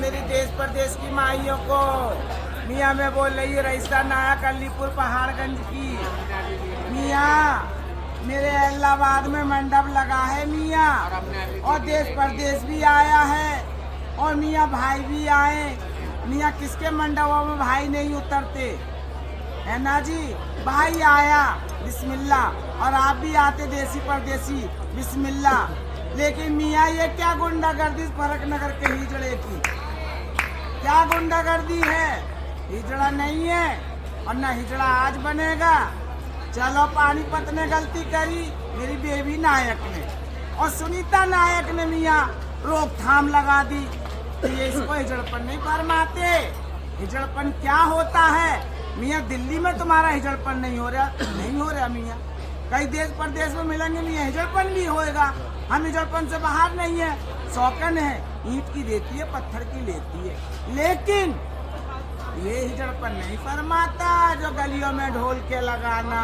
मेरी देश प्रदेश की माइयों को। मियाँ मैं बोल रही हूँ रईसा नायक अलीपुर पहाड़गंज की। मियाँ मेरे इलाहाबाद में मंडप लगा है मियाँ, और देश प्रदेश भी आया है, और मियाँ भाई भी आए। मियाँ किसके मंडपों में भाई नहीं उतरते है ना जी। भाई आया बिस्मिल्लाह, और आप भी आते देसी परदेसी बिस्मिल्लाह। लेकिन मियाँ ये क्या गुंडागर्दी फर्क नगर के हिजड़े की, क्या गुंडागर्दी है। हिजड़ा नहीं है और न हिजड़ा आज बनेगा। चलो पानीपत ने गलती करी मेरी बेबी नायक ने, और सुनीता नायक ने मियाँ रोकथाम लगा दी। तो ये इसको हिजड़पन नहीं फरमाते। हिजड़पन क्या होता है मियाँ? दिल्ली में तुम्हारा हिजड़पन नहीं हो रहा मियाँ। कई देश प्रदेश में मिलेंगे मियाँ, हिजड़पन भी होएगा। हम हिजड़पन से बाहर नहीं है। शौकन है, ईंट की देती है, पत्थर की लेती है, लेकिन ये हिजड़पन नहीं फरमाता। जो गलियों में ढोल के लगाना,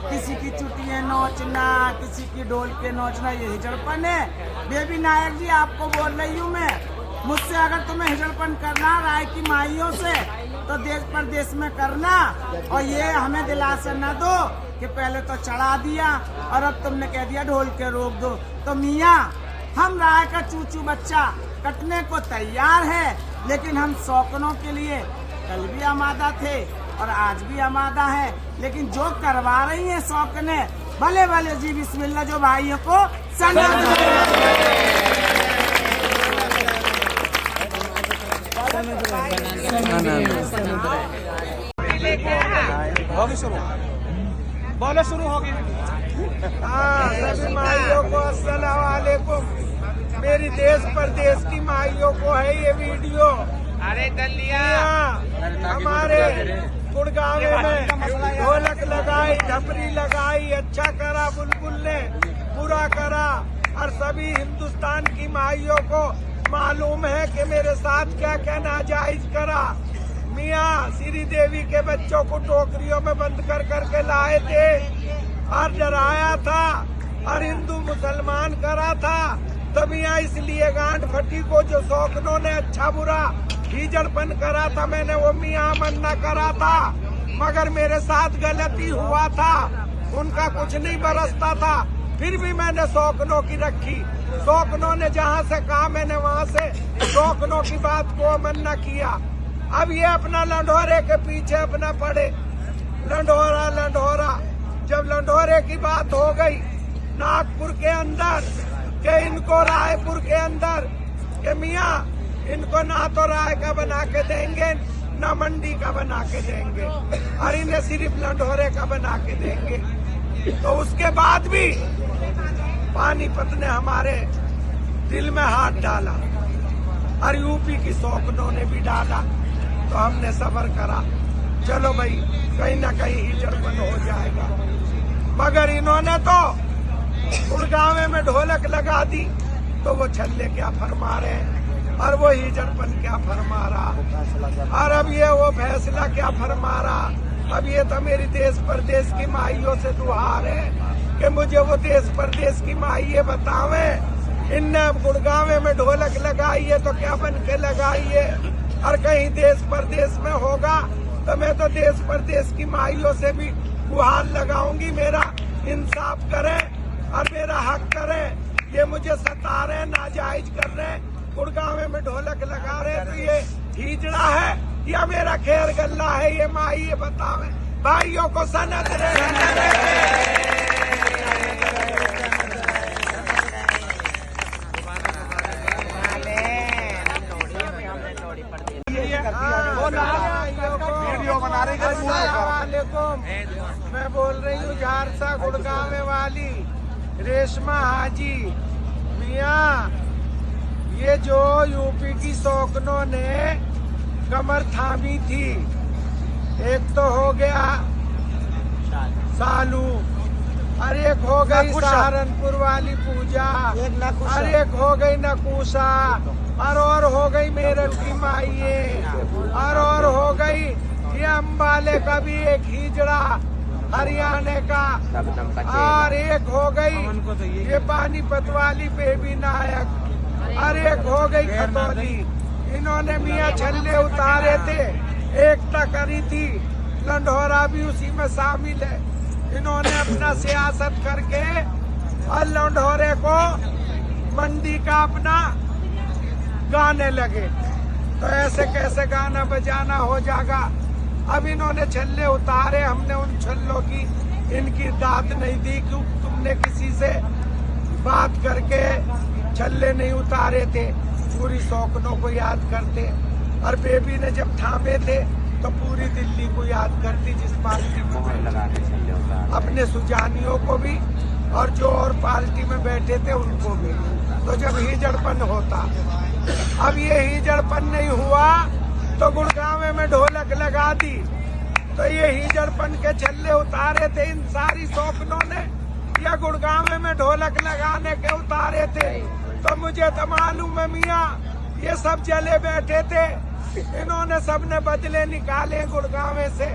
किसी की चुटियां नोचना, किसी की ढोल के नोचना, ये हिजड़पन है। बेबी नायक जी आपको बोल रही हूँ मैं, मुझसे अगर तुम्हें हिजड़पन करना राय की माइयों से तो देश प्रदेश में करना, और ये हमें दिलासा न दो कि पहले तो चढ़ा दिया और अब तुमने कह दिया ढोल के रोक दो। तो मियाँ हम राय का चूचू बच्चा कटने को तैयार है, लेकिन हम शौकनों के लिए कल भी आमादा थे और आज भी आमादा है। लेकिन जो करवा रही है शौकने, भले भले जी बिस्मिल्लाह, जो भाइयों को होगी शुरू, बोलो शुरू होगी। हाँ, सभी माइयों को अस्सलाम वालेकुम। मेरी देश प्रदेश की माइयों को है ये वीडियो। अरे दलिया हमारे गुड़गांव में ढोलक लगाई, ढपरी लगाई, अच्छा करा बुलबुल ने, बुरा करा। और सभी हिंदुस्तान की माइयों को मालूम है कि मेरे साथ क्या क्या नाजायज करा। मियाँ श्री देवी के बच्चों को टोकरियों में बंद कर करके लाए थे और डराया था और हिंदू मुसलमान करा था। तो मियाँ इसलिए गांठ फटी को जो शौकनों ने अच्छा बुरा हिजड़पन करा था, मैंने वो मियाँ मन्ना करा था, मगर मेरे साथ गलती हुआ था। उनका कुछ नहीं बरसता था, फिर भी मैंने शौकनों की रखी। शौकनों ने जहाँ से कहा मैंने वहाँ से शौकनों की बात को मन्ना किया। अब ये अपना लंढोरे के पीछे अपना पड़े, लंढोरा लंढोरा। जब लंढोरे की बात हो गई नागपुर के अंदर के इनको रायपुर के अंदर के मियाँ इनको ना तो राय का बना के देंगे ना मंडी का बना के देंगे, और इन्हें सिर्फ लंढोरे का बना के देंगे। तो उसके बाद भी पानीपत ने हमारे दिल में हाथ डाला और यूपी की शौकनों ने भी डाला। तो हमने सब्र करा, चलो भाई कहीं ना कहीं हिजड़पन हो जाएगा। मगर इन्होंने तो गुड़गांव में ढोलक लगा दी, तो वो छल्ले क्या फरमा रहे हैं और वो हिजड़पन क्या फरमा रहा, और अब ये वो फैसला क्या फरमा रहा। अब ये तो मेरी देश प्रदेश की माइयों से दुहार है कि मुझे वो देश प्रदेश की माइये बतावे, इनने अब गुड़गांव में ढोलक लगाई है तो क्या बन के लगाई है, और कहीं देश प्रदेश में होगा तो मैं तो देश प्रदेश की माइयों से भी गुहार लगाऊंगी, मेरा इंसाफ करें और मेरा हक करें। ये मुझे सता रहे, नाजायज कर रहे, गुड़गांव में ढोलक लगा रहे, तो ये हिजड़ा है या मेरा खैर गल्ला है? ये माई ये बतावे, भाइयों को सनद वीडियो बना रही है। मैं बोल रही हूँ झारसा गुड़गांव वाली रेशमा हाजी। मियाँ ये जो यूपी की शौकनों ने कमर थामी थी, एक तो हो गया सालू, और एक हो गई सहारनपुर वाली पूजा, और एक हो गई नकुशा, और हो गई मेरठ की माइये, और हो गई ये अम्बाले का भी एक हिजड़ा हरियाणा का, और एक हो गई ये पानीपत वाली बेबी नायक, और एक हो गई खतौली। इन्होंने इन्होंने मियाँ छल्ले उतारे थे, एकता करी थी, लंढोरा भी उसी में शामिल है। इन्होंने अपना सियासत करके और लंढोरे को मंडी का अपना गाने लगे। तो ऐसे कैसे गाना बजाना हो जाएगा। अब इन्होंने छल्ले उतारे, हमने उन छल्लों की इनकी दाद नहीं दी क्योंकि तुमने किसी से बात करके छल्ले नहीं उतारे थे। पूरी शौकनों को याद करते और बेबी ने जब थामे थे तो पूरी दिल्ली को याद करती, जिस पार्टी में अपने सुजानियों को भी और जो और पार्टी में बैठे थे उनको भी। तो जब हीजड़पन होता, अब ये हीजड़पन नहीं हुआ तो गुड़गांव में ढोलक लगा दी। तो ये हीजड़पन के छल्ले उतारे थे इन सारी शौकनों ने, या गुड़गांव में ढोलक लगाने के उतारे थे। तो मुझे तो मालूम है मियाँ, ये सब जले बैठे थे, इन्होंने सबने बदले निकाले गुड़गांव से।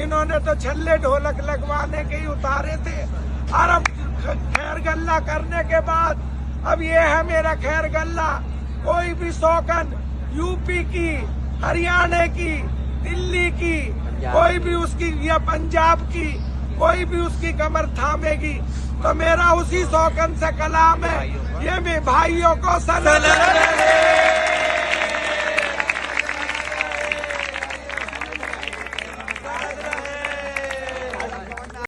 इन्होंने तो छल्ले ढोलक लगवाने के ही उतारे थे। और अब खैर गल्ला करने के बाद अब ये है मेरा खैर गल्ला। कोई भी शौकन यूपी की, हरियाणा की, दिल्ली की, कोई भी उसकी या पंजाब की, कोई भी उसकी कमर थामेगी तो मेरा उसी शौकन से कलाम है, ये मैं भाइयों को सलाम।